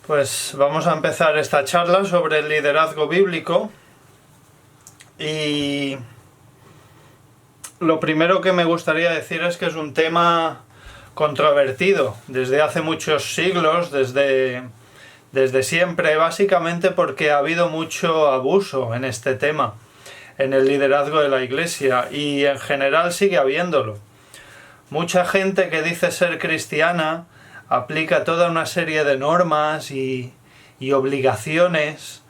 Pues vamos a empezar esta charla sobre el liderazgo bíblico y lo primero que me gustaría decir es que es un tema controvertido desde hace muchos siglos, desde siempre, básicamente porque ha habido mucho abuso en este tema, en el liderazgo de la Iglesia, y en general sigue habiéndolo. Mucha gente que dice ser cristiana aplica toda una serie de normas y obligaciones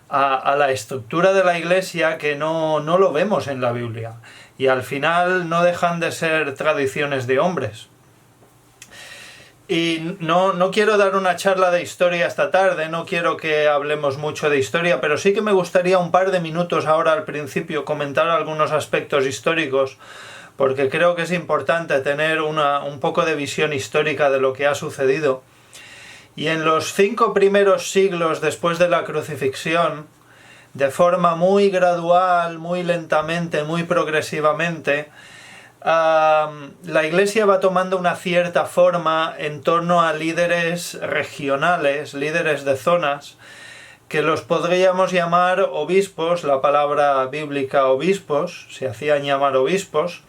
a la estructura de la Iglesia que no lo vemos en la Biblia, y al final no dejan de ser tradiciones de hombres. Y no quiero dar una charla de historia esta tarde, no quiero que hablemos mucho de historia, pero sí que me gustaría un par de minutos ahora al principio comentar algunos aspectos históricos, porque creo que es importante tener un poco de visión histórica de lo que ha sucedido. Y en los 5 primeros siglos después de la crucifixión, de forma muy gradual, muy lentamente, muy progresivamente, la Iglesia va tomando una cierta forma en torno a líderes regionales, líderes de zonas, que los podríamos llamar obispos. La palabra bíblica obispos, se hacían llamar obispos,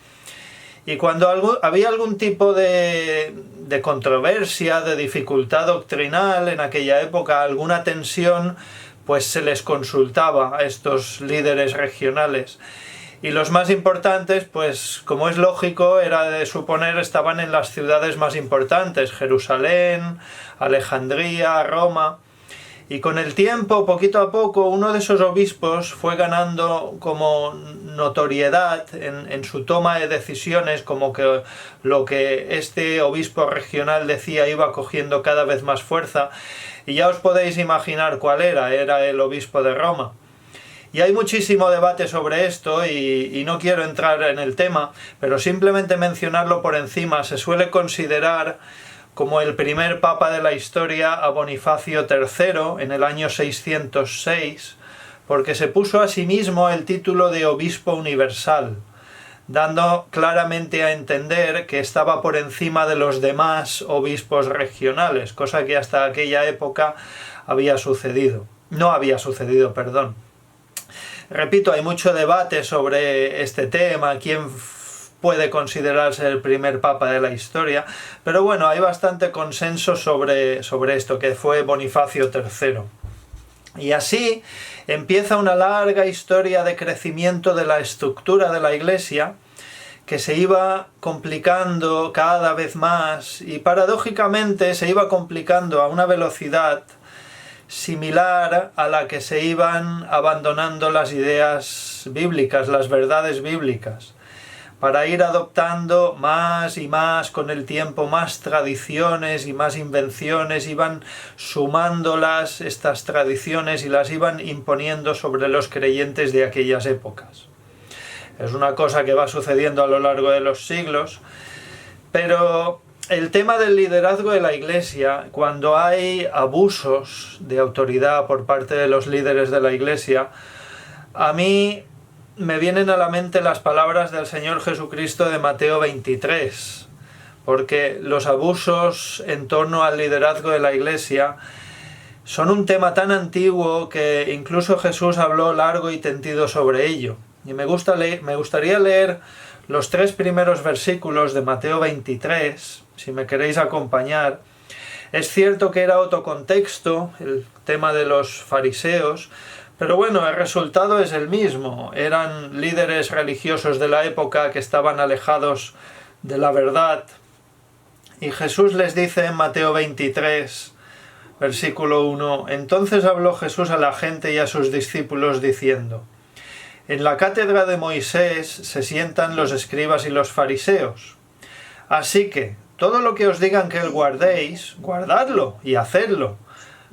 y cuando había algún tipo de controversia, de dificultad doctrinal en aquella época, alguna tensión, pues se les consultaba a estos líderes regionales. Y los más importantes, pues como es lógico, era de suponer, estaban en las ciudades más importantes: Jerusalén, Alejandría, Roma. Y con el tiempo, poquito a poco, uno de esos obispos fue ganando como notoriedad en su toma de decisiones, como que lo que este obispo regional decía iba cogiendo cada vez más fuerza. Y ya os podéis imaginar cuál era el obispo de Roma. Y hay muchísimo debate sobre esto y no quiero entrar en el tema, pero simplemente mencionarlo por encima. Se suele considerar como el primer papa de la historia a Bonifacio III en el año 606, porque se puso a sí mismo el título de obispo universal, dando claramente a entender que estaba por encima de los demás obispos regionales, cosa que hasta aquella época no había sucedido. Repito, hay mucho debate sobre este tema, quién puede considerarse el primer papa de la historia, pero bueno, hay bastante consenso sobre esto, que fue Bonifacio III. Y así empieza una larga historia de crecimiento de la estructura de la Iglesia, que se iba complicando cada vez más, y paradójicamente se iba complicando a una velocidad similar a la que se iban abandonando las ideas bíblicas, las verdades bíblicas, para ir adoptando más y más con el tiempo más tradiciones y más invenciones. Iban sumándolas, estas tradiciones, y las iban imponiendo sobre los creyentes de aquellas épocas. Es una cosa que va sucediendo a lo largo de los siglos, pero el tema del liderazgo de la Iglesia, cuando hay abusos de autoridad por parte de los líderes de la Iglesia, a mí me vienen a la mente las palabras del Señor Jesucristo de Mateo 23, porque los abusos en torno al liderazgo de la Iglesia son un tema tan antiguo que incluso Jesús habló largo y tendido sobre ello. Y me gustaría leer los 3 primeros versículos de Mateo 23, si me queréis acompañar. Es cierto que era otro contexto, el tema de los fariseos, pero bueno, el resultado es el mismo. Eran líderes religiosos de la época que estaban alejados de la verdad. Y Jesús les dice en Mateo 23, versículo 1, «Entonces habló Jesús a la gente y a sus discípulos diciendo: En la cátedra de Moisés se sientan los escribas y los fariseos. Así que todo lo que os digan que guardéis, guardadlo y hacedlo,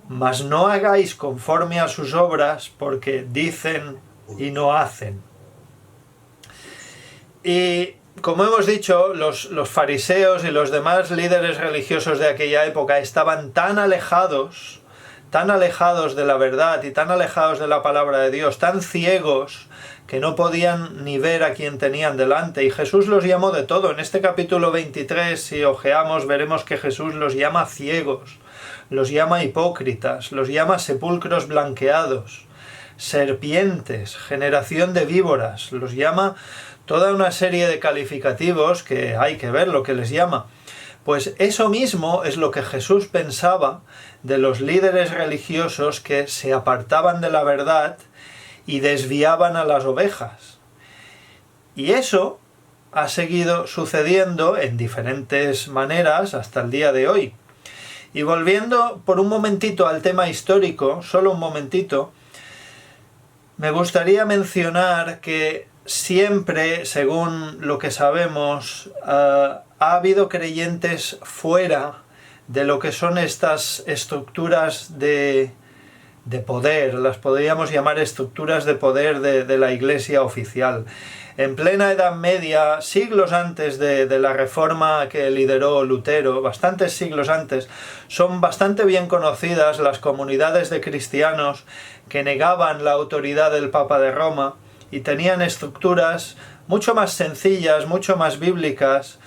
mas no hagáis conforme a sus obras, porque dicen y no hacen». Y como hemos dicho, los fariseos y los demás líderes religiosos de aquella época estaban tan alejados de la verdad y tan alejados de la palabra de Dios, tan ciegos, que no podían ni ver a quien tenían delante. Y Jesús los llamó de todo. En este capítulo 23, si ojeamos, veremos que Jesús los llama ciegos. los llama hipócritas, los llama sepulcros blanqueados, serpientes, generación de víboras, los llama toda una serie de calificativos que hay que ver lo que les llama. Pues eso mismo es lo que Jesús pensaba de los líderes religiosos que se apartaban de la verdad y desviaban a las ovejas. Y eso ha seguido sucediendo en diferentes maneras hasta el día de hoy. Y volviendo por un momentito al tema histórico, solo un momentito, me gustaría mencionar que siempre, según lo que sabemos, ha habido creyentes fuera de lo que son estas estructuras de poder, las podríamos llamar estructuras de poder de la Iglesia oficial. En plena Edad Media, siglos antes de la reforma que lideró Lutero, bastantes siglos antes, son bastante bien conocidas las comunidades de cristianos que negaban la autoridad del Papa de Roma y tenían estructuras mucho más sencillas, mucho más bíblicas,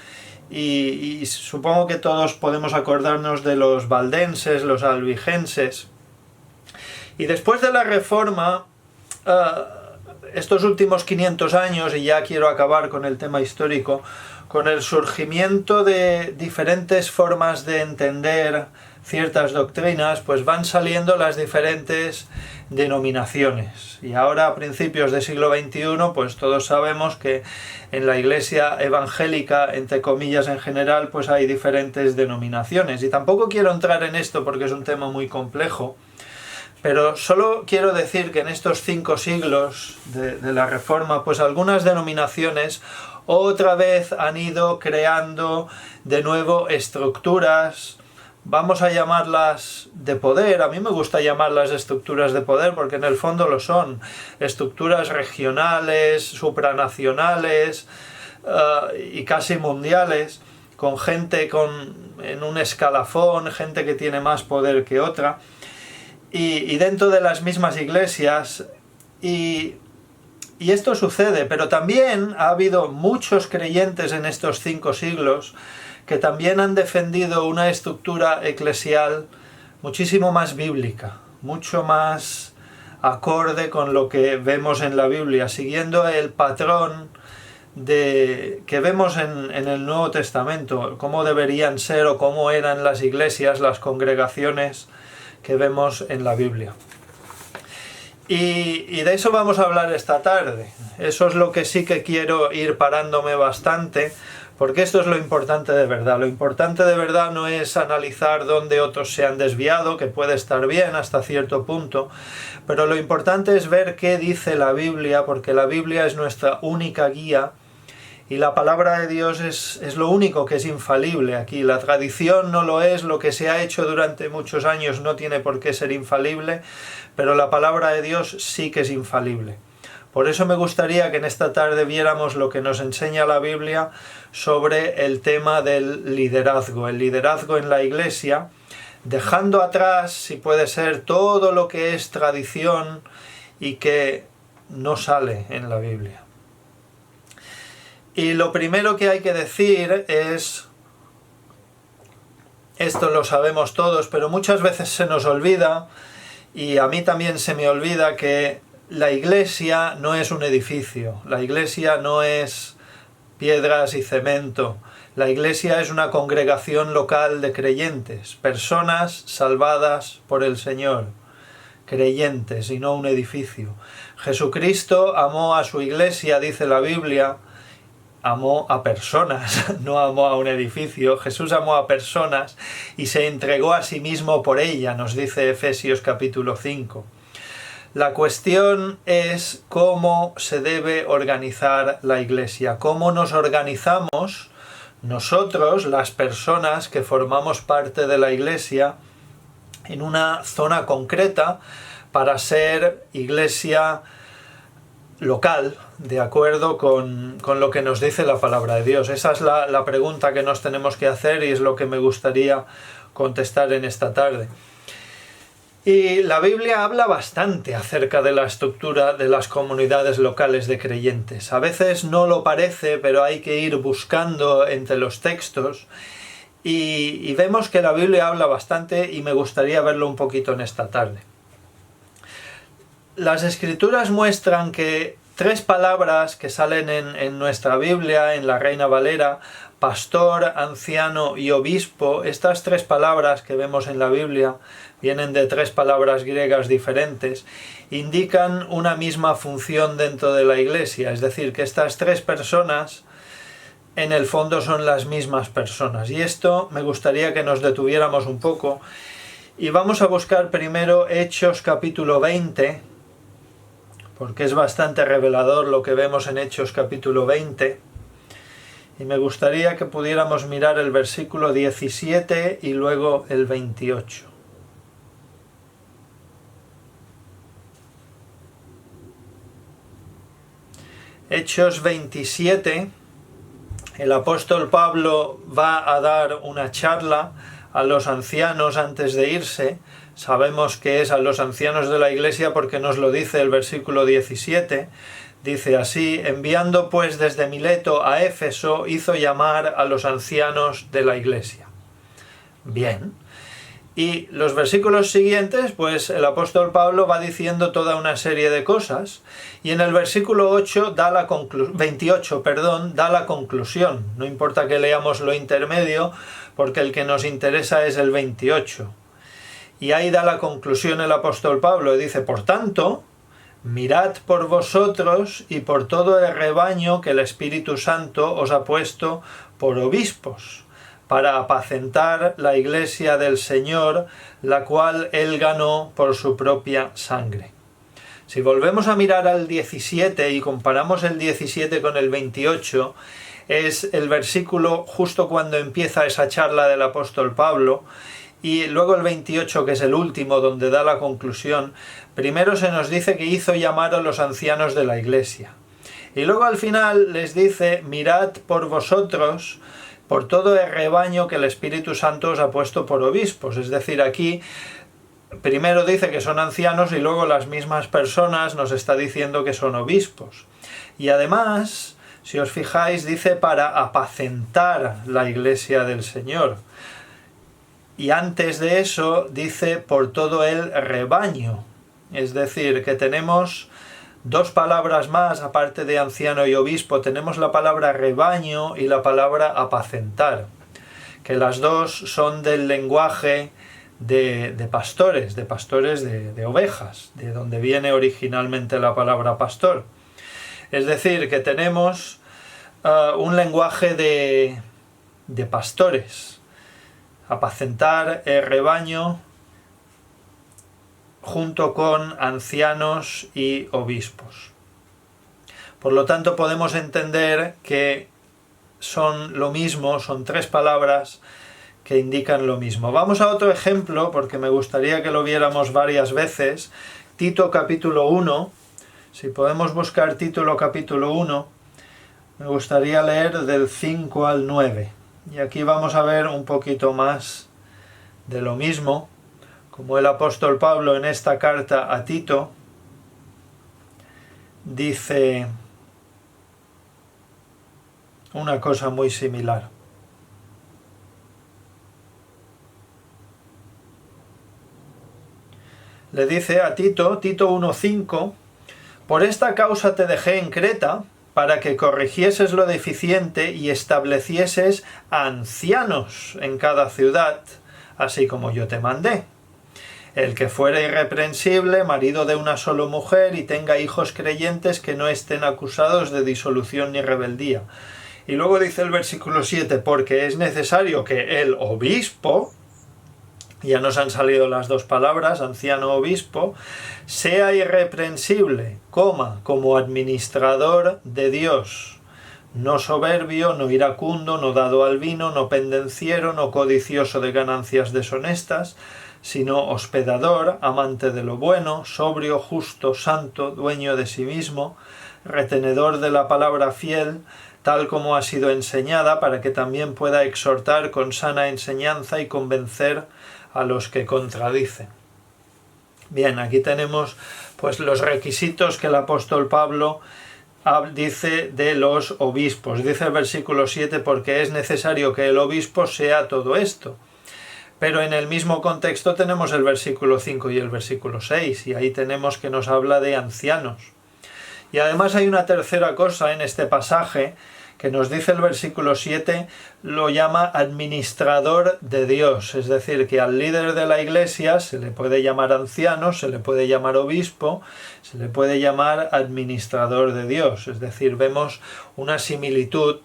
y supongo que todos podemos acordarnos de los valdenses, los albigenses. Y después de la Reforma, estos últimos 500 años, y ya quiero acabar con el tema histórico, con el surgimiento de diferentes formas de entender ciertas doctrinas, pues van saliendo las diferentes denominaciones. Y ahora, a principios del siglo XXI, pues todos sabemos que en la Iglesia evangélica, entre comillas en general, pues hay diferentes denominaciones. Y tampoco quiero entrar en esto porque es un tema muy complejo, pero solo quiero decir que en estos 5 siglos de la Reforma, pues algunas denominaciones otra vez han ido creando de nuevo estructuras, vamos a llamarlas de poder. A mí me gusta llamarlas estructuras de poder porque en el fondo lo son, estructuras regionales, supranacionales y casi mundiales, con gente en un escalafón, gente que tiene más poder que otra. Y dentro de las mismas iglesias, y esto sucede, pero también ha habido muchos creyentes en estos 5 siglos que también han defendido una estructura eclesial muchísimo más bíblica, mucho más acorde con lo que vemos en la Biblia, siguiendo el patrón que vemos en el Nuevo Testamento, cómo deberían ser o cómo eran las iglesias, las congregaciones que vemos en la Biblia. Y de eso vamos a hablar esta tarde. Eso es lo que sí que quiero ir parándome bastante, porque esto es lo importante de verdad. Lo importante de verdad no es analizar dónde otros se han desviado, que puede estar bien hasta cierto punto, pero lo importante es ver qué dice la Biblia, porque la Biblia es nuestra única guía. Y la palabra de Dios es lo único que es infalible aquí. La tradición no lo es, lo que se ha hecho durante muchos años no tiene por qué ser infalible, pero la palabra de Dios sí que es infalible. Por eso me gustaría que en esta tarde viéramos lo que nos enseña la Biblia sobre el tema del liderazgo, el liderazgo en la Iglesia, dejando atrás, si puede ser, todo lo que es tradición y que no sale en la Biblia. Y lo primero que hay que decir es, esto lo sabemos todos, pero muchas veces se nos olvida, y a mí también se me olvida, que la Iglesia no es un edificio, la Iglesia no es piedras y cemento, la Iglesia es una congregación local de creyentes, personas salvadas por el Señor, creyentes y no un edificio. Jesucristo amó a su Iglesia, dice la Biblia, amó a personas, no amó a un edificio. Jesús amó a personas y se entregó a sí mismo por ella, nos dice Efesios capítulo 5. La cuestión es cómo se debe organizar la Iglesia, cómo nos organizamos nosotros, las personas que formamos parte de la Iglesia, en una zona concreta para ser Iglesia local, de acuerdo con lo que nos dice la palabra de Dios. Esa es la pregunta que nos tenemos que hacer y es lo que me gustaría contestar en esta tarde. Y la Biblia habla bastante acerca de la estructura de las comunidades locales de creyentes. A veces no lo parece, pero hay que ir buscando entre los textos y vemos que la Biblia habla bastante y me gustaría verlo un poquito en esta tarde. Las Escrituras muestran que 3 palabras que salen en nuestra Biblia, en la Reina Valera, pastor, anciano y obispo, estas 3 palabras que vemos en la Biblia, vienen de 3 palabras griegas diferentes, indican una misma función dentro de la Iglesia, es decir, que estas 3 personas en el fondo son las mismas personas. Y esto me gustaría que nos detuviéramos un poco y vamos a buscar primero Hechos capítulo 20, porque es bastante revelador lo que vemos en Hechos capítulo 20. Y me gustaría que pudiéramos mirar el versículo 17 y luego el 28. Hechos 27, el apóstol Pablo va a dar una charla a los ancianos antes de irse. Sabemos que es a los ancianos de la Iglesia porque nos lo dice el versículo 17. Dice así: enviando pues desde Mileto a Éfeso, hizo llamar a los ancianos de la Iglesia. Bien. Y los versículos siguientes, pues el apóstol Pablo va diciendo toda una serie de cosas, y en el versículo 28 da la conclusión. No importa que leamos lo intermedio, porque el que nos interesa es el 28. Y ahí da la conclusión el apóstol Pablo, y dice: por tanto, mirad por vosotros y por todo el rebaño que el Espíritu Santo os ha puesto por obispos, para apacentar la iglesia del Señor, la cual él ganó por su propia sangre. Si volvemos a mirar al 17 y comparamos el 17 con el 28, es el versículo justo cuando empieza esa charla del apóstol Pablo, y luego el 28, que es el último, donde da la conclusión. Primero se nos dice que hizo llamar a los ancianos de la iglesia. Y luego al final les dice: mirad por vosotros, por todo el rebaño que el Espíritu Santo os ha puesto por obispos. Es decir, aquí primero dice que son ancianos y luego las mismas personas nos está diciendo que son obispos. Y además, si os fijáis, dice para apacentar la iglesia del Señor. Y antes de eso dice por todo el rebaño. Es decir, que tenemos 2 palabras más, aparte de anciano y obispo. Tenemos la palabra rebaño y la palabra apacentar, que las 2 son del lenguaje de pastores, de ovejas, de donde viene originalmente la palabra pastor. Es decir, que tenemos un lenguaje de pastores. Apacentar el rebaño junto con ancianos y obispos. Por lo tanto, podemos entender que son lo mismo, son 3 palabras que indican lo mismo. Vamos a otro ejemplo, porque me gustaría que lo viéramos varias veces. Tito capítulo 1, si podemos buscar Tito capítulo 1, me gustaría leer del 5 al 9. Y aquí vamos a ver un poquito más de lo mismo, como el apóstol Pablo en esta carta a Tito dice una cosa muy similar. Le dice a Tito, Tito 1:5, por esta causa te dejé en Creta, para que corrigieses lo deficiente y establecieses ancianos en cada ciudad, así como yo te mandé. El que fuere irreprensible, marido de una sola mujer, y tenga hijos creyentes que no estén acusados de disolución ni rebeldía. Y luego dice el versículo 7, porque es necesario que el obispo, ya nos han salido las 2 palabras, anciano obispo, sea irreprensible, como administrador de Dios, no soberbio, no iracundo, no dado al vino, no pendenciero, no codicioso de ganancias deshonestas, sino hospedador, amante de lo bueno, sobrio, justo, santo, dueño de sí mismo, retenedor de la palabra fiel, tal como ha sido enseñada, para que también pueda exhortar con sana enseñanza y convencer a los que contradicen. Bien, aquí tenemos pues los requisitos que el apóstol Pablo dice de los obispos. Dice el versículo 7, porque es necesario que el obispo sea todo esto. Pero en el mismo contexto tenemos el versículo 5 y el versículo 6, y ahí tenemos que nos habla de ancianos. Y además hay una tercera cosa en este pasaje, que nos dice el versículo 7, lo llama administrador de Dios, es decir, que al líder de la iglesia se le puede llamar anciano, se le puede llamar obispo, se le puede llamar administrador de Dios, es decir, vemos una similitud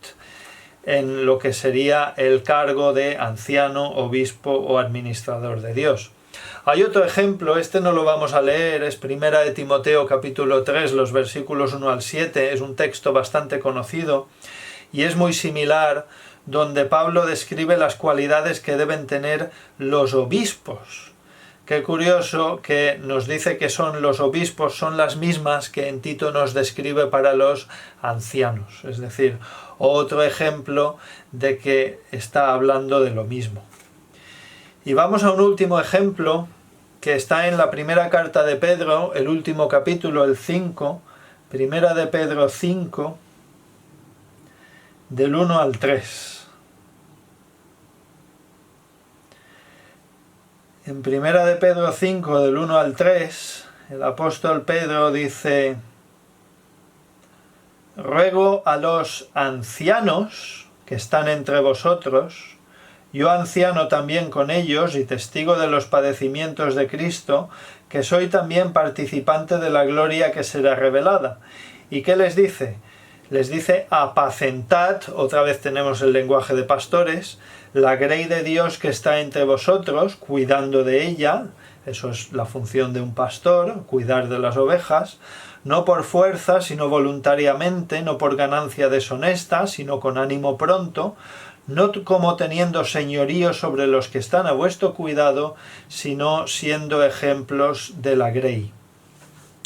en lo que sería el cargo de anciano, obispo o administrador de Dios. Hay otro ejemplo, este no lo vamos a leer, es Primera de Timoteo capítulo 3, los versículos 1 al 7, es un texto bastante conocido y es muy similar, donde Pablo describe las cualidades que deben tener los obispos. Qué curioso que nos dice que son los obispos, son las mismas que en Tito nos describe para los ancianos, es decir, otro ejemplo de que está hablando de lo mismo. Y vamos a un último ejemplo que está en la primera carta de Pedro, el último capítulo, el 5, Primera de Pedro 5, del 1 al 3. En Primera de Pedro 5, del 1 al 3, el apóstol Pedro dice: ruego a los ancianos que están entre vosotros, yo anciano también con ellos y testigo de los padecimientos de Cristo, que soy también participante de la gloria que será revelada. ¿Y qué les dice? Les dice: apacentad, otra vez tenemos el lenguaje de pastores, la grey de Dios que está entre vosotros, cuidando de ella, eso es la función de un pastor, cuidar de las ovejas, no por fuerza, sino voluntariamente, no por ganancia deshonesta, sino con ánimo pronto, no como teniendo señorío sobre los que están a vuestro cuidado, sino siendo ejemplos de la grey.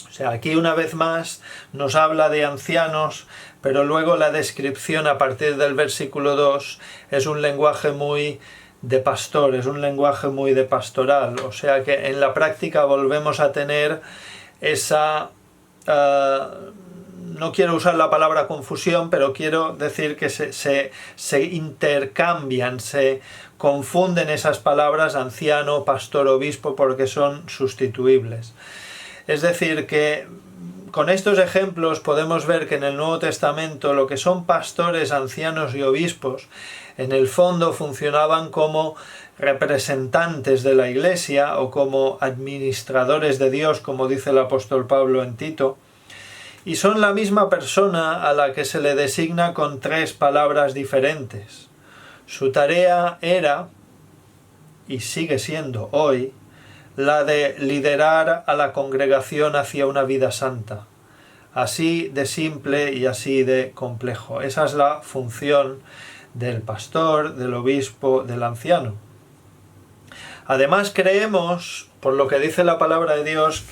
O sea, aquí una vez más nos habla de ancianos, pero luego la descripción a partir del versículo 2 es un lenguaje muy de pastor, es un lenguaje muy de pastoral. O sea que en la práctica volvemos a tener esa... no quiero usar la palabra confusión, pero quiero decir que se intercambian, se confunden esas palabras anciano, pastor, obispo, porque son sustituibles. Es decir, que con estos ejemplos podemos ver que en el Nuevo Testamento lo que son pastores, ancianos y obispos, en el fondo funcionaban como representantes de la Iglesia o como administradores de Dios, como dice el apóstol Pablo en Tito, y son la misma persona a la que se le designa con tres palabras diferentes. Su tarea era, y sigue siendo hoy, la de liderar a la congregación hacia una vida santa. Así de simple y así de complejo. Esa es la función del pastor, del obispo, del anciano. Además creemos, por lo que dice la palabra de Dios,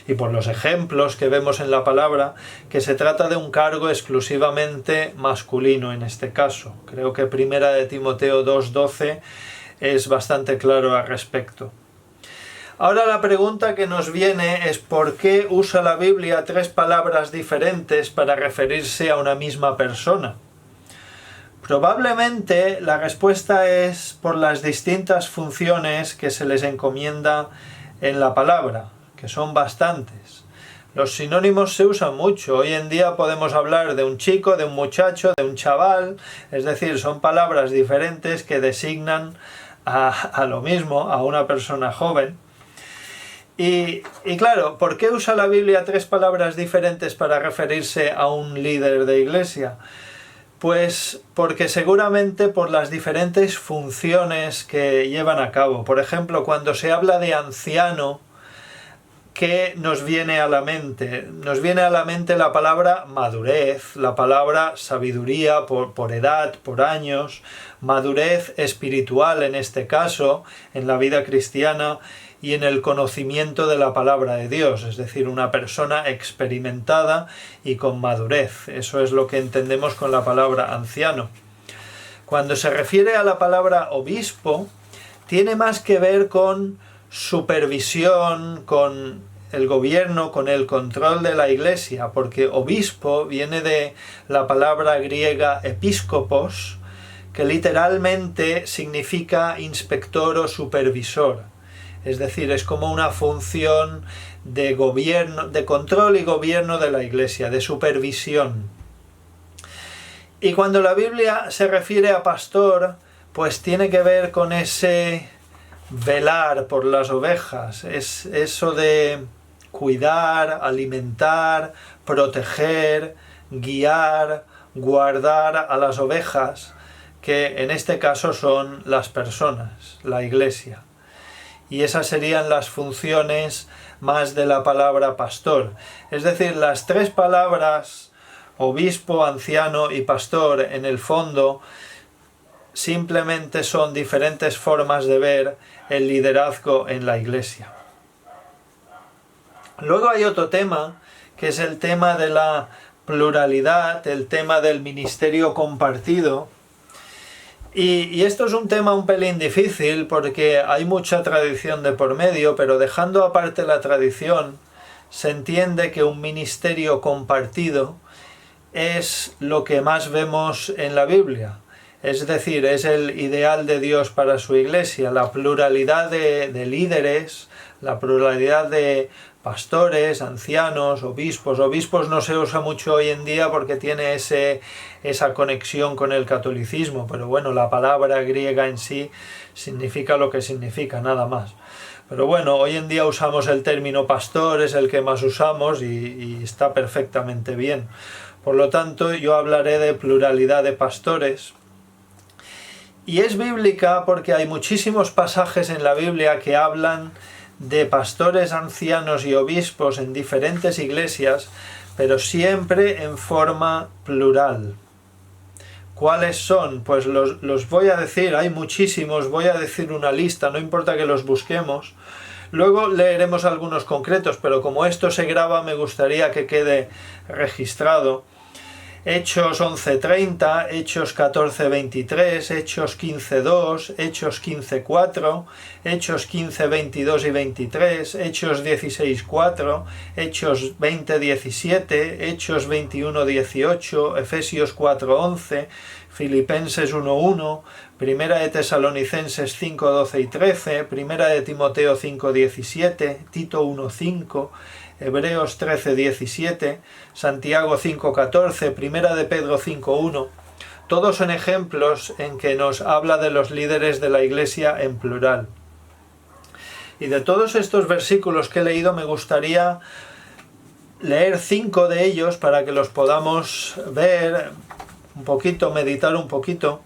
y por los ejemplos que vemos en la palabra, que se trata de un cargo exclusivamente masculino en este caso. Creo que Primera de Timoteo 2:12 es bastante claro al respecto. Ahora la pregunta que nos viene es ¿por qué usa la Biblia tres palabras diferentes para referirse a una misma persona? Probablemente la respuesta es por las distintas funciones que se les encomienda en la palabra, que son bastantes. Los sinónimos se usan mucho. Hoy en día podemos hablar de un chico, de un muchacho, de un chaval, es decir, son palabras diferentes que designan a lo mismo, a una persona joven. Y claro, ¿por qué usa la Biblia tres palabras diferentes para referirse a un líder de iglesia? Pues porque seguramente por las diferentes funciones que llevan a cabo. Por ejemplo, cuando se habla de anciano, ¿qué nos viene a la mente? Nos viene a la mente la palabra madurez, la palabra sabiduría por edad, por años, madurez espiritual en este caso, en la vida cristiana, y en el conocimiento de la palabra de Dios, es decir, una persona experimentada y con madurez. Eso es lo que entendemos con la palabra anciano. Cuando se refiere a la palabra obispo, tiene más que ver con supervisión, con el gobierno, con el control de la Iglesia, porque obispo viene de la palabra griega episcopos, que literalmente significa inspector o supervisor. Es decir, es como una función de gobierno, de control y gobierno de la Iglesia, de supervisión. Y cuando la Biblia se refiere a pastor, pues tiene que ver con ese velar por las ovejas, es eso de cuidar, alimentar, proteger, guiar, guardar a las ovejas, que en este caso son las personas, la Iglesia. Y esas serían las funciones más de la palabra pastor. Es decir, las tres palabras, obispo, anciano y pastor, en el fondo, simplemente son diferentes formas de ver el liderazgo en la Iglesia. Luego hay otro tema, que es el tema de la pluralidad, el tema del ministerio compartido. Y esto es un tema un pelín difícil porque hay mucha tradición de por medio, pero dejando aparte la tradición, se entiende que un ministerio compartido es lo que más vemos en la Biblia. Es decir, es el ideal de Dios para su Iglesia, la pluralidad de líderes, la pluralidad de pastores, ancianos, obispos. Obispos no se usa mucho hoy en día porque tiene esa conexión con el catolicismo, pero bueno, la palabra griega en sí significa lo que significa, nada más. Pero bueno, hoy en día usamos el término pastor, es el que más usamos y está perfectamente bien. Por lo tanto, yo hablaré de pluralidad de pastores. Y es bíblica porque hay muchísimos pasajes en la Biblia que hablan de pastores, ancianos y obispos en diferentes iglesias, pero siempre en forma plural. ¿Cuáles son? Pues los voy a decir, hay muchísimos, voy a decir una lista, no importa que los busquemos. Luego leeremos algunos concretos, pero como esto se graba me gustaría que quede registrado. Hechos 11:30, Hechos 14:23, Hechos 15:2, Hechos 15:4, Hechos 15:22 y 23, Hechos 16:4, Hechos 20:17, Hechos 21:18, Efesios 4:11, Filipenses 1:1, Primera de Tesalonicenses 5:12 y 13, Primera de Timoteo 5:17, Tito 1:5, Hebreos 13:17, Santiago 5:14, Primera de Pedro 5:1, todos son ejemplos en que nos habla de los líderes de la Iglesia en plural. Y de todos estos versículos que he leído me gustaría leer 5 de ellos para que los podamos ver un poquito, meditar un poquito.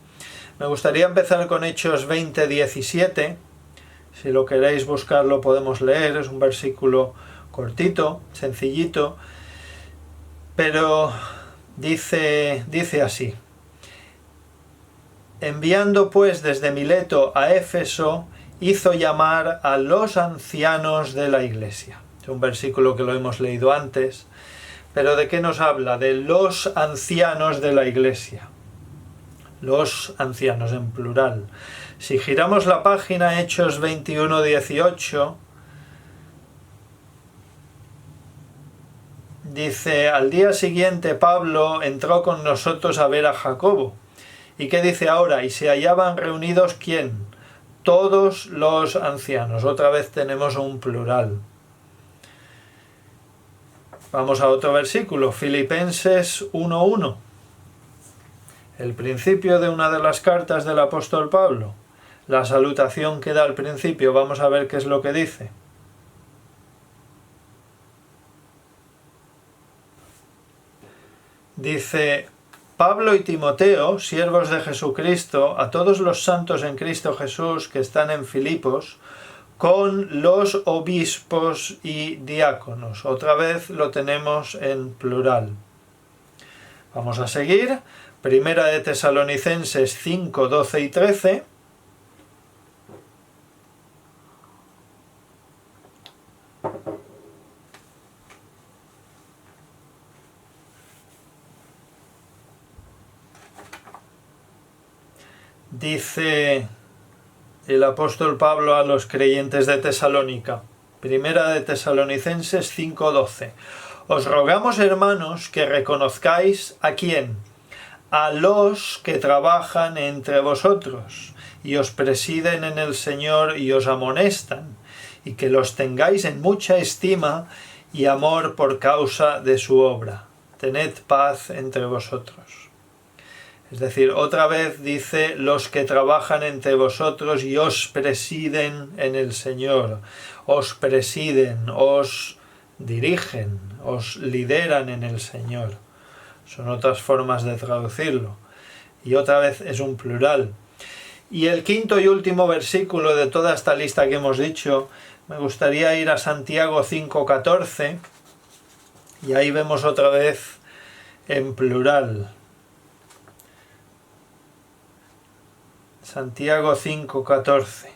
Me gustaría empezar con Hechos 20:17, si lo queréis buscar lo podemos leer, es un versículo cortito, sencillito, pero dice así: enviando pues desde Mileto a Éfeso, hizo llamar a los ancianos de la Iglesia. Es un versículo que lo hemos leído antes, pero ¿de qué nos habla? De los ancianos de la Iglesia. Los ancianos en plural. Si giramos la página, Hechos 21:18, dice: al día siguiente Pablo entró con nosotros a ver a Jacobo. ¿Y qué dice ahora? Y se hallaban reunidos, ¿quién? Todos los ancianos. Otra vez tenemos un plural. Vamos a otro versículo, Filipenses 1:1. El principio de una de las cartas del apóstol Pablo. La salutación que da al principio. Vamos a ver qué es lo que dice. Dice: Pablo y Timoteo, siervos de Jesucristo, a todos los santos en Cristo Jesús que están en Filipos, con los obispos y diáconos. Otra vez lo tenemos en plural. Vamos a seguir. Primera de Tesalonicenses 5:12 y 13. Dice el apóstol Pablo a los creyentes de Tesalónica: Primera de Tesalonicenses 5:12. Os rogamos, hermanos, que reconozcáis ¿a quién? A los que trabajan entre vosotros y os presiden en el Señor y os amonestan, y que los tengáis en mucha estima y amor por causa de su obra. Tened paz entre vosotros. Es decir, otra vez dice los que trabajan entre vosotros y os presiden en el Señor. Os presiden, os dirigen, os lideran en el Señor. Son otras formas de traducirlo. Y otra vez es un plural. Y el quinto y último versículo de toda esta lista que hemos dicho, me gustaría ir a Santiago 5:14, y ahí vemos otra vez en plural. Santiago 5:14.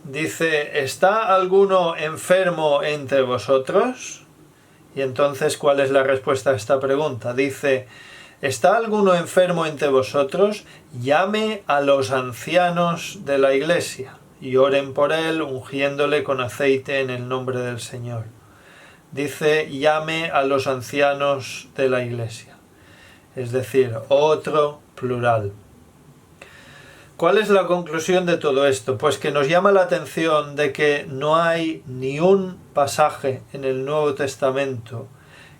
Dice, ¿está alguno enfermo entre vosotros? Y entonces, ¿cuál es la respuesta a esta pregunta? Dice, ¿está alguno enfermo entre vosotros? Llame a los ancianos de la iglesia y oren por él, ungiéndole con aceite en el nombre del Señor. Dice, llame a los ancianos de la iglesia. Es decir, otro plural. ¿Cuál es la conclusión de todo esto? Pues que nos llama la atención de que no hay ni un pasaje en el Nuevo Testamento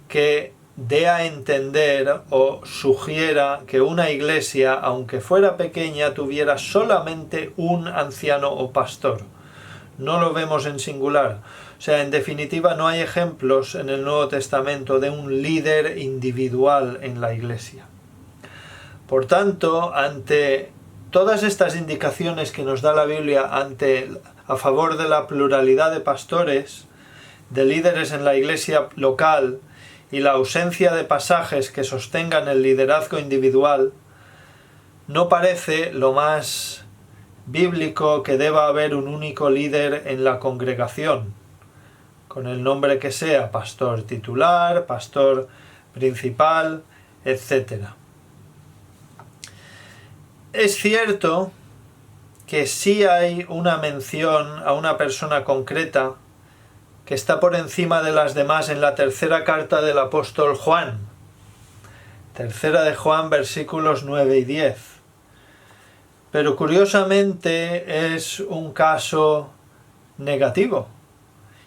que dé a entender o sugiera que una iglesia, aunque fuera pequeña, tuviera solamente un anciano o pastor. No lo vemos en singular. O sea, en definitiva, no hay ejemplos en el Nuevo Testamento de un líder individual en la iglesia. Por tanto, ante todas estas indicaciones que nos da la Biblia a favor de la pluralidad de pastores, de líderes en la iglesia local y la ausencia de pasajes que sostengan el liderazgo individual, no parece lo más bíblico que deba haber un único líder en la congregación, con el nombre que sea, pastor titular, pastor principal, etc. Es cierto que sí hay una mención a una persona concreta que está por encima de las demás en la tercera carta del apóstol Juan. Tercera de Juan, versículos 9 y 10. Pero curiosamente es un caso negativo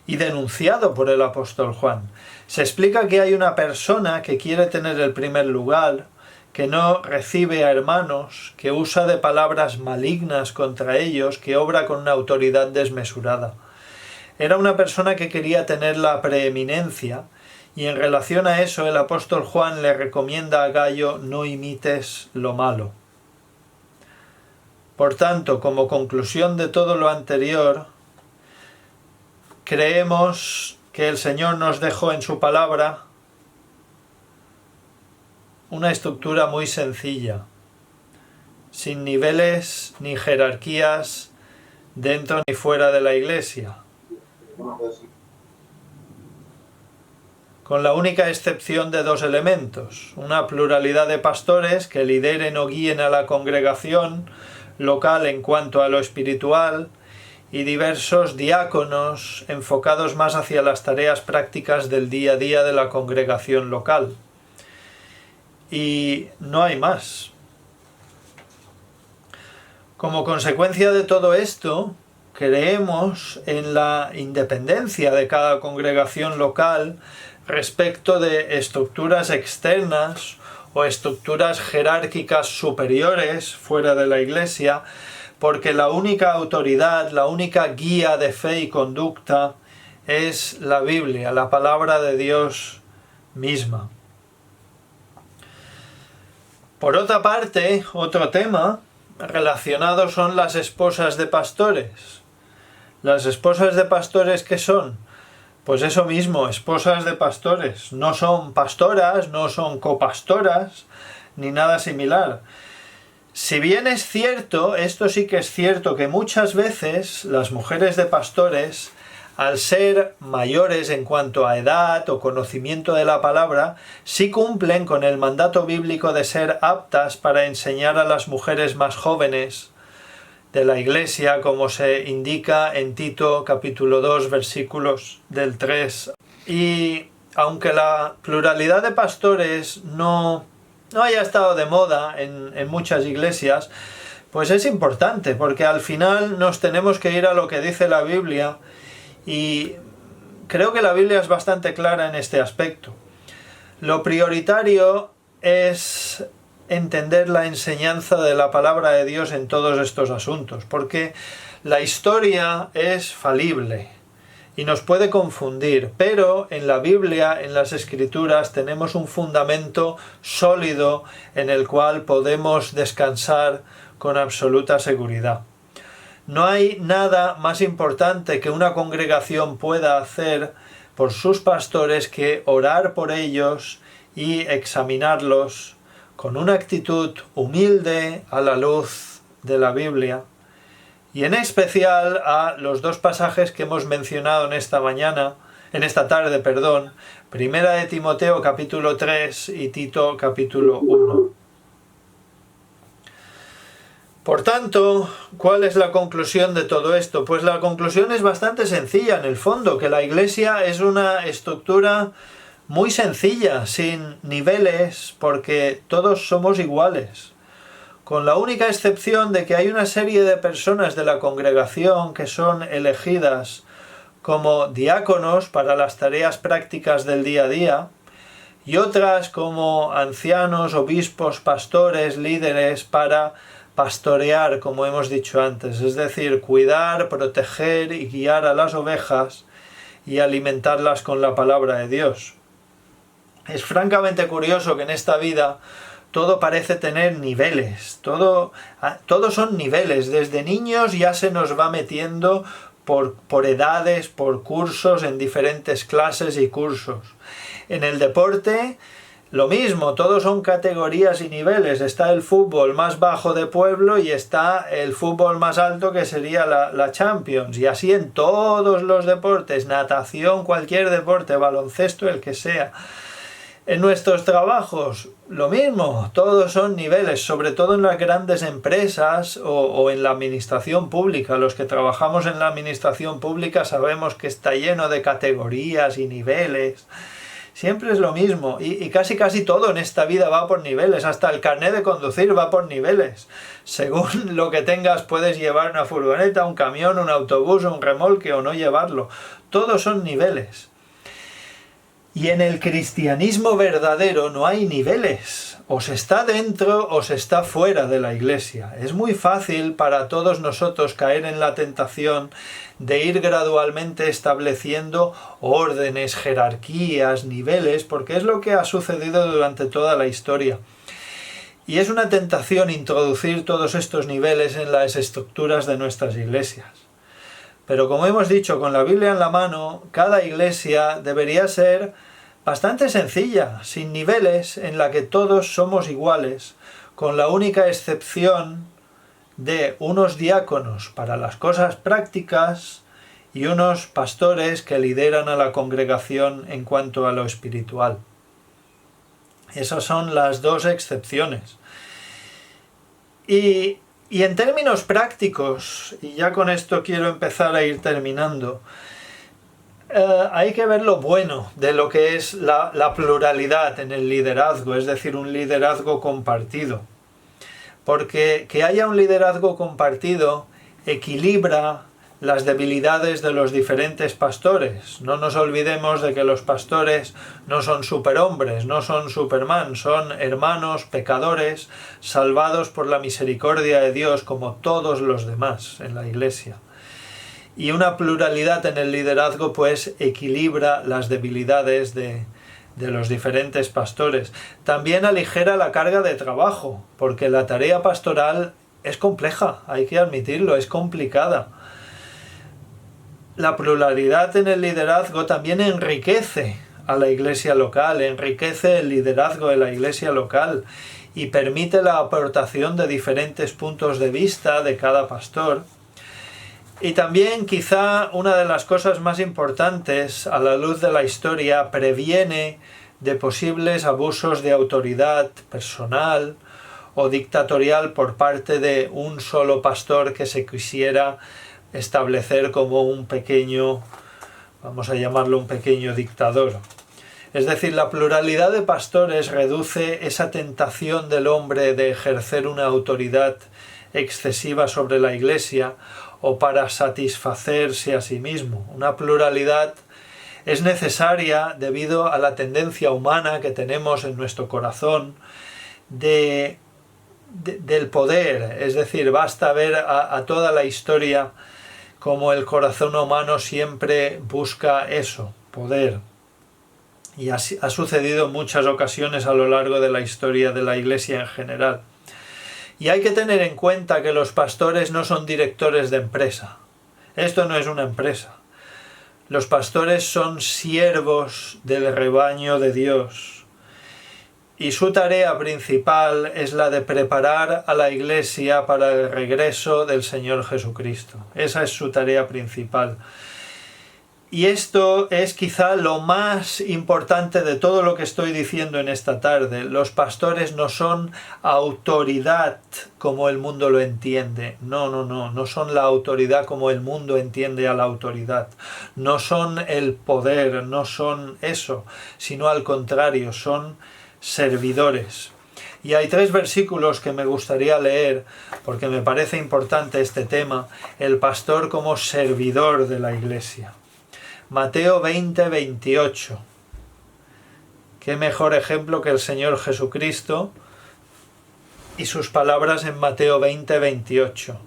y denunciado por el apóstol Juan. Se explica que hay una persona que quiere tener el primer lugar, que no recibe a hermanos, que usa de palabras malignas contra ellos, que obra con una autoridad desmesurada. Era una persona que quería tener la preeminencia, y en relación a eso el apóstol Juan le recomienda a Gayo: no imites lo malo. Por tanto, como conclusión de todo lo anterior, creemos que el Señor nos dejó en su palabra una estructura muy sencilla, sin niveles ni jerarquías dentro ni fuera de la iglesia, con la única excepción de dos elementos: una pluralidad de pastores que lideren o guíen a la congregación local en cuanto a lo espiritual, y diversos diáconos enfocados más hacia las tareas prácticas del día a día de la congregación local. Y no hay más. Como consecuencia de todo esto, creemos en la independencia de cada congregación local respecto de estructuras externas o estructuras jerárquicas superiores fuera de la iglesia, porque la única autoridad, la única guía de fe y conducta es la Biblia, la palabra de Dios misma. Por otra parte, otro tema relacionado son las esposas de pastores. ¿Las esposas de pastores qué son? Pues eso mismo, esposas de pastores. No son pastoras, no son copastoras, ni nada similar. Si bien es cierto, esto sí que es cierto, que muchas veces las mujeres de pastores al ser mayores en cuanto a edad o conocimiento de la palabra, sí cumplen con el mandato bíblico de ser aptas para enseñar a las mujeres más jóvenes de la Iglesia, como se indica en Tito capítulo 2 versículos del 3. Y aunque la pluralidad de pastores no haya estado de moda en muchas iglesias, pues es importante, porque al final nos tenemos que ir a lo que dice la Biblia, y creo que la Biblia es bastante clara en este aspecto. Lo prioritario es entender la enseñanza de la palabra de Dios en todos estos asuntos, porque la historia es falible y nos puede confundir, pero en la Biblia, en las Escrituras, tenemos un fundamento sólido en el cual podemos descansar con absoluta seguridad. No hay nada más importante que una congregación pueda hacer por sus pastores que orar por ellos y examinarlos con una actitud humilde a la luz de la Biblia. Y en especial a los dos pasajes que hemos mencionado en esta tarde, Primera de Timoteo capítulo 3 y Tito capítulo 1. Por tanto, ¿cuál es la conclusión de todo esto? Pues la conclusión es bastante sencilla en el fondo, que la Iglesia es una estructura muy sencilla, sin niveles, porque todos somos iguales, con la única excepción de que hay una serie de personas de la congregación que son elegidas como diáconos para las tareas prácticas del día a día, y otras como ancianos, obispos, pastores, líderes para pastorear, como hemos dicho antes, es decir, cuidar, proteger y guiar a las ovejas y alimentarlas con la palabra de Dios. Es francamente curioso que en esta vida todo parece tener niveles, todos son niveles, desde niños ya se nos va metiendo por edades, por cursos, en diferentes clases y cursos. En el deporte, lo mismo, todos son categorías y niveles. Está el fútbol más bajo de pueblo y está el fútbol más alto, que sería la Champions. Y así en todos los deportes, natación, cualquier deporte, baloncesto, el que sea. En nuestros trabajos, lo mismo, todos son niveles, sobre todo en las grandes empresas o en la administración pública. Los que trabajamos en la administración pública sabemos que está lleno de categorías y niveles. Siempre es lo mismo, y casi todo en esta vida va por niveles, hasta el carnet de conducir va por niveles. Según lo que tengas puedes llevar una furgoneta, un camión, un autobús, un remolque o no llevarlo. Todos son niveles. Y en el cristianismo verdadero no hay niveles. O se está dentro o se está fuera de la Iglesia. Es muy fácil para todos nosotros caer en la tentación de ir gradualmente estableciendo órdenes, jerarquías, niveles, porque es lo que ha sucedido durante toda la historia. Y es una tentación introducir todos estos niveles en las estructuras de nuestras iglesias. Pero como hemos dicho, con la Biblia en la mano, cada iglesia debería ser bastante sencilla, sin niveles, en la que todos somos iguales, con la única excepción de unos diáconos para las cosas prácticas y unos pastores que lideran a la congregación en cuanto a lo espiritual. Esas son las dos excepciones. Y en términos prácticos, y ya con esto quiero empezar a ir terminando, hay que ver lo bueno de lo que es la pluralidad en el liderazgo, es decir, un liderazgo compartido. Porque que haya un liderazgo compartido equilibra las debilidades de los diferentes pastores. No nos olvidemos de que los pastores no son superhombres, no son Superman, son hermanos pecadores salvados por la misericordia de Dios como todos los demás en la iglesia. Y una pluralidad en el liderazgo pues equilibra las debilidades de los diferentes pastores. También aligera la carga de trabajo, porque la tarea pastoral es compleja, hay que admitirlo, es complicada. La pluralidad en el liderazgo también enriquece a la iglesia local, enriquece el liderazgo de la iglesia local y permite la aportación de diferentes puntos de vista de cada pastor. Y también quizá una de las cosas más importantes a la luz de la historia, previene de posibles abusos de autoridad personal o dictatorial por parte de un solo pastor que se quisiera establecer como un pequeño, vamos a llamarlo un pequeño dictador. Es decir, la pluralidad de pastores reduce esa tentación del hombre de ejercer una autoridad excesiva sobre la Iglesia o para satisfacerse a sí mismo. Una pluralidad es necesaria debido a la tendencia humana que tenemos en nuestro corazón del poder. Es decir, basta ver a toda la historia como el corazón humano siempre busca eso, poder. Y así ha sucedido en muchas ocasiones a lo largo de la historia de la Iglesia en general. Y hay que tener en cuenta que los pastores no son directores de empresa. Esto no es una empresa. Los pastores son siervos del rebaño de Dios. Y su tarea principal es la de preparar a la Iglesia para el regreso del Señor Jesucristo. Esa es su tarea principal. Y esto es quizá lo más importante de todo lo que estoy diciendo en esta tarde. Los pastores no son autoridad como el mundo lo entiende. No son la autoridad como el mundo entiende a la autoridad. No son el poder, no son eso, sino al contrario, son servidores. Y hay 3 versículos que me gustaría leer porque me parece importante este tema, el pastor como servidor de la Iglesia. Mateo 20, 28. Qué mejor ejemplo que el Señor Jesucristo y sus palabras en Mateo 20, 28.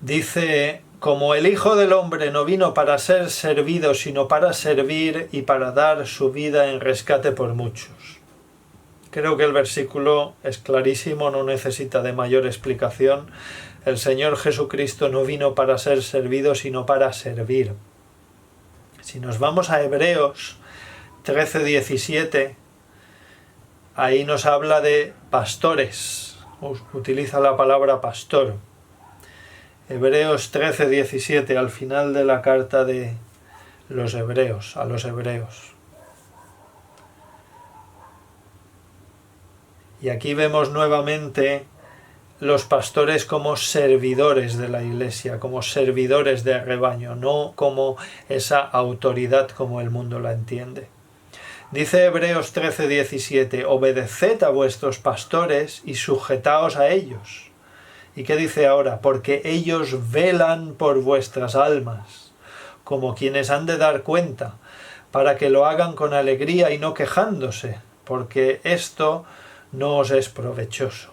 Dice: como el Hijo del Hombre no vino para ser servido, sino para servir y para dar su vida en rescate por muchos. Creo que el versículo es clarísimo, no necesita de mayor explicación. El Señor Jesucristo no vino para ser servido, sino para servir. Si nos vamos a Hebreos 13, 17, ahí nos habla de pastores. Utiliza la palabra pastor. Hebreos 13, 17, al final de la carta de los Hebreos, a los Hebreos. Y aquí vemos nuevamente los pastores como servidores de la Iglesia, como servidores de rebaño, no como esa autoridad como el mundo la entiende. Dice Hebreos 13, 17, obedeced a vuestros pastores y sujetaos a ellos. ¿Y qué dice ahora? Porque ellos velan por vuestras almas, como quienes han de dar cuenta, para que lo hagan con alegría y no quejándose, porque esto no os es provechoso.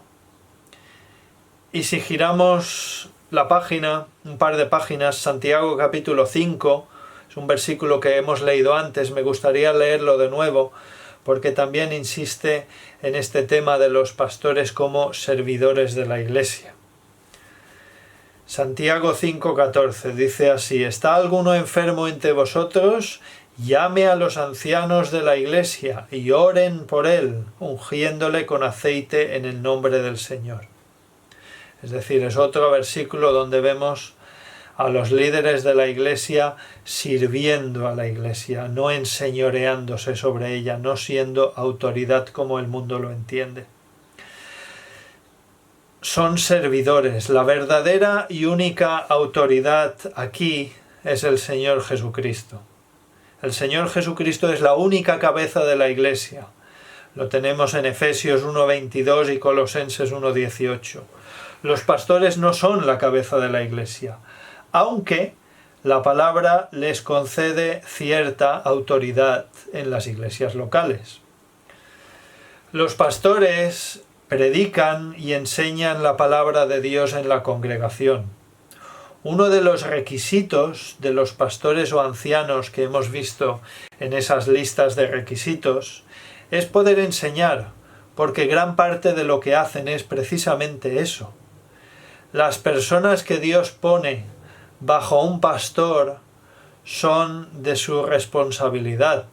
Y si giramos la página, un par de páginas, Santiago capítulo 5, es un versículo que hemos leído antes, me gustaría leerlo de nuevo, porque también insiste en este tema de los pastores como servidores de la Iglesia. Santiago 5:14 dice así: ¿está alguno enfermo entre vosotros? Llame a los ancianos de la Iglesia y oren por él, ungiéndole con aceite en el nombre del Señor. Es decir, es otro versículo donde vemos a los líderes de la Iglesia sirviendo a la Iglesia, no enseñoreándose sobre ella, no siendo autoridad como el mundo lo entiende. Son servidores. La verdadera y única autoridad aquí es el Señor Jesucristo. El Señor Jesucristo es la única cabeza de la Iglesia. Lo tenemos en Efesios 1:22 y Colosenses 1:18. Los pastores no son la cabeza de la Iglesia, aunque la palabra les concede cierta autoridad en las iglesias locales. Los pastores predican y enseñan la palabra de Dios en la congregación. Uno de los requisitos de los pastores o ancianos que hemos visto en esas listas de requisitos es poder enseñar, porque gran parte de lo que hacen es precisamente eso. Las personas que Dios pone bajo un pastor son de su responsabilidad.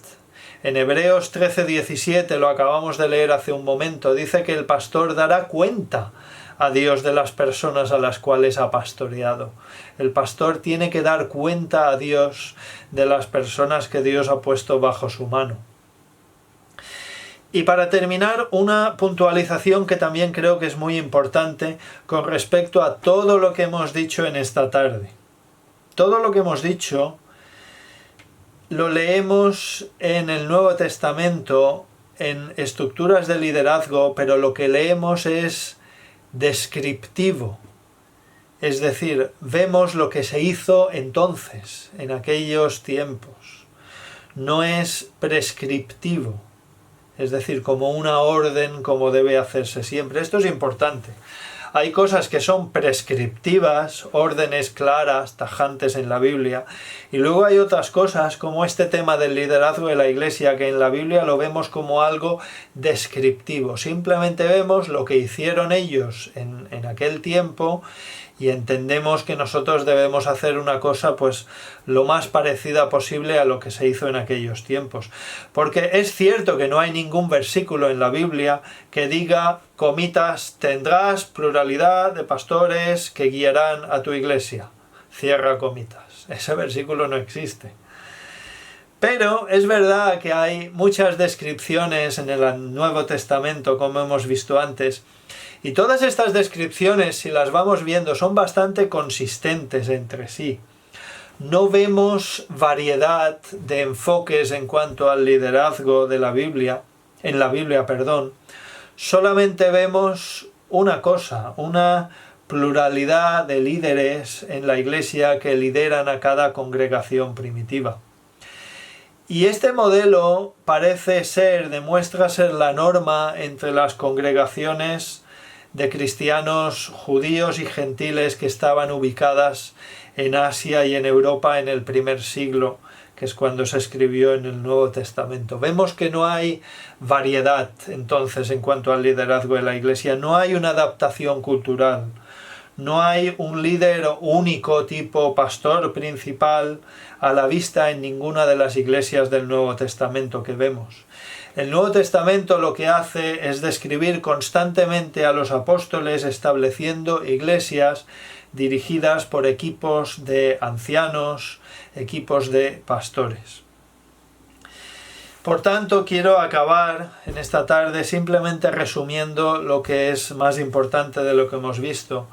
En Hebreos 13:17, lo acabamos de leer hace un momento, dice que el pastor dará cuenta a Dios de las personas a las cuales ha pastoreado. El pastor tiene que dar cuenta a Dios de las personas que Dios ha puesto bajo su mano. Y para terminar, una puntualización que también creo que es muy importante con respecto a todo lo que hemos dicho en esta tarde. Todo lo que hemos dicho lo leemos en el Nuevo Testamento, en estructuras de liderazgo, pero lo que leemos es descriptivo. Es decir, vemos lo que se hizo entonces, en aquellos tiempos. No es prescriptivo, es decir, como una orden, como debe hacerse siempre. Esto es importante. Hay cosas que son prescriptivas, órdenes claras, tajantes en la Biblia, y luego hay otras cosas como este tema del liderazgo de la Iglesia, que en la Biblia lo vemos como algo descriptivo. Simplemente vemos lo que hicieron ellos en aquel tiempo y entendemos que nosotros debemos hacer una cosa pues lo más parecida posible a lo que se hizo en aquellos tiempos. Porque es cierto que no hay ningún versículo en la Biblia que diga, comitas, tendrás pluralidad de pastores que guiarán a tu iglesia. Cierra comitas. Ese versículo no existe. Pero es verdad que hay muchas descripciones en el Nuevo Testamento, como hemos visto antes, y todas estas descripciones, si las vamos viendo, son bastante consistentes entre sí. No vemos variedad de enfoques en cuanto al liderazgo de la Biblia, en la Biblia, solamente vemos una cosa, una pluralidad de líderes en la Iglesia que lideran a cada congregación primitiva. Y este modelo demuestra ser la norma entre las congregaciones de cristianos judíos y gentiles que estaban ubicadas en Asia y en Europa en el primer siglo, que es cuando se escribió en el Nuevo Testamento. Vemos que no hay variedad entonces en cuanto al liderazgo de la Iglesia, no hay una adaptación cultural, no hay un líder único tipo pastor principal a la vista en ninguna de las iglesias del Nuevo Testamento que vemos. El Nuevo Testamento lo que hace es describir constantemente a los apóstoles estableciendo iglesias dirigidas por equipos de ancianos, equipos de pastores. Por tanto, quiero acabar en esta tarde simplemente resumiendo lo que es más importante de lo que hemos visto,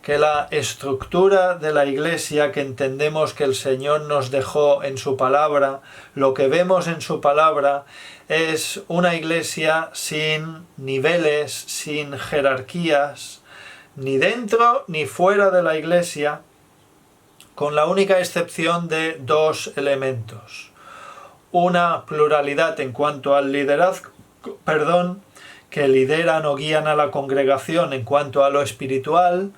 que la estructura de la Iglesia que entendemos que el Señor nos dejó en su palabra, lo que vemos en su palabra, es una Iglesia sin niveles, sin jerarquías, ni dentro ni fuera de la Iglesia, con la única excepción de dos elementos. Una pluralidad en cuanto al liderazgo, que lideran o guían a la congregación en cuanto a lo espiritual,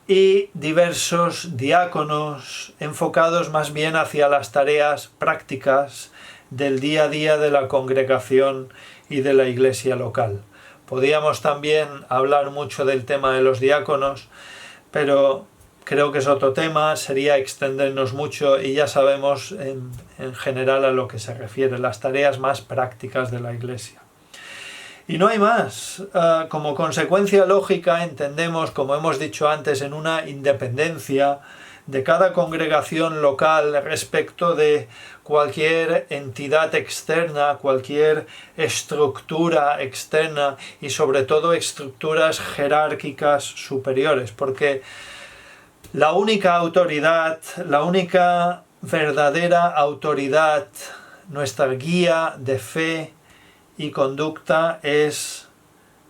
y diversos diáconos enfocados más bien hacia las tareas prácticas del día a día de la congregación y de la iglesia local. Podríamos también hablar mucho del tema de los diáconos, pero creo que es otro tema, sería extendernos mucho y ya sabemos en general a lo que se refiere, las tareas más prácticas de la iglesia. Y no hay más. Como consecuencia lógica entendemos, como hemos dicho antes, en una independencia de cada congregación local respecto de cualquier entidad externa, cualquier estructura externa y sobre todo estructuras jerárquicas superiores, porque la única autoridad, la única verdadera autoridad, nuestra guía de fe y conducta es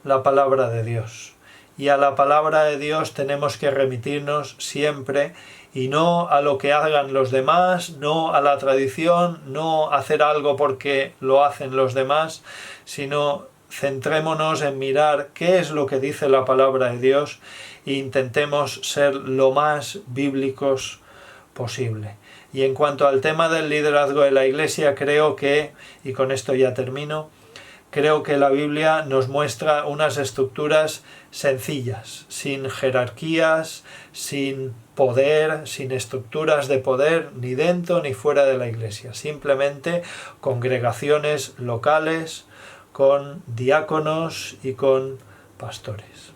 la palabra de Dios. Y a la palabra de Dios tenemos que remitirnos siempre y no a lo que hagan los demás, no a la tradición, no hacer algo porque lo hacen los demás, sino centrémonos en mirar qué es lo que dice la palabra de Dios e intentemos ser lo más bíblicos posible. Y en cuanto al tema del liderazgo de la Iglesia, creo que, y con esto ya termino, creo que la Biblia nos muestra unas estructuras sencillas, sin jerarquías, sin poder, sin estructuras de poder ni dentro ni fuera de la Iglesia, simplemente congregaciones locales con diáconos y con pastores.